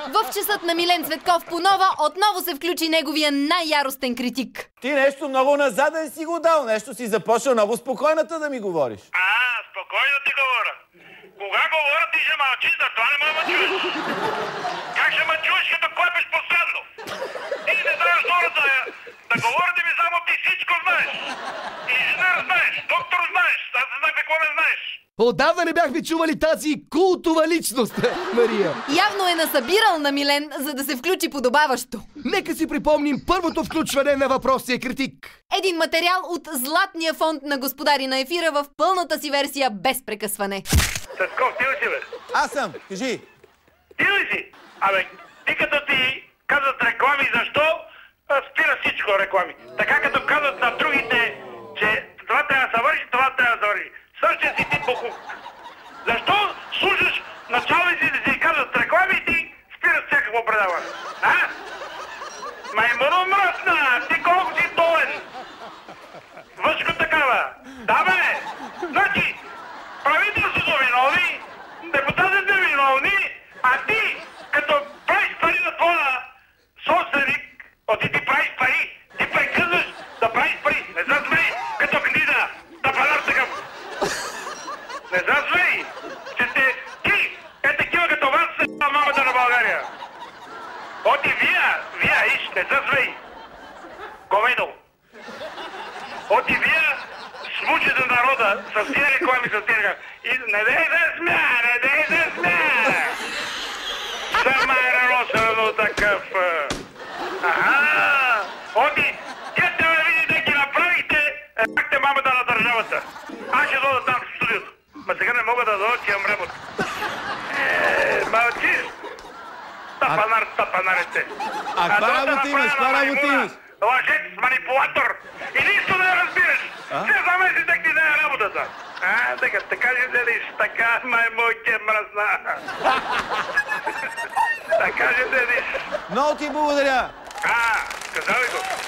В часът на Милен Цветков по Нова отново се включи неговия най-яростен критик. Ти нещо много назаден си го дал, нещо си започнал много спокойната да ми говориш. Спокойно ти говоря. Кога говоря, ти ще мълчиш, за това не ме чуеш. Как ще ме чуеш, като клепеш последно? Ти не знаеш хората да говоря, да ми само ти всичко знаеш. Инженер знаеш, доктор знаеш, аз не знам какво не знаеш. Отдавна не бяхме чували тази култова личност, Мария. Явно е насъбирал на Милен, за да се включи подобаващо. Нека си припомним първото включване на въпросния критик. Един материал от златния фонд на Господари на ефира в пълната си версия без прекъсване. Цветков, ти ли си, бе? Аз съм, кажи. Ти ли си? Ти като ти казват реклами, защо спира всичко реклами? Така като казват на другите, че това трябва да се върши, това трябва да се върши. Същия си ти бокук. Защо слушаш началници да си казват реклами и ти спираш всякакво предаване? Маймуно мръсна! Ти колко си долен? Въшко такава! Да, бе! Значи, правителството виновни, депутатите виновни, а ти, като правиш пари на твоя собственик, ти правиш пари, ти прекъсваш да правиш пари. Не засмей, като книга, да панар такъв. Не засмей, че ти такива като вас се мамата на България. Вие, иш, не засмей. Говедо. Вие смучите народа с тия реклами, с тия. И не дей да смя! Сама е росено такъв. Тя трябва да видите да ги направихте, пакте мамата на държавата. Аз ще дойда там в студиото. Ма сега не мога да дойда, че имам работа. Мълчиш. Тапанарите. Каква работа имаш? Лъжец, манипулатор. И нищо не разбираш. Все замеси да ти даде работата. Така ще седиш. Така, маймойке мръсна. Така ще седиш. Много ти благодаря. Казали го.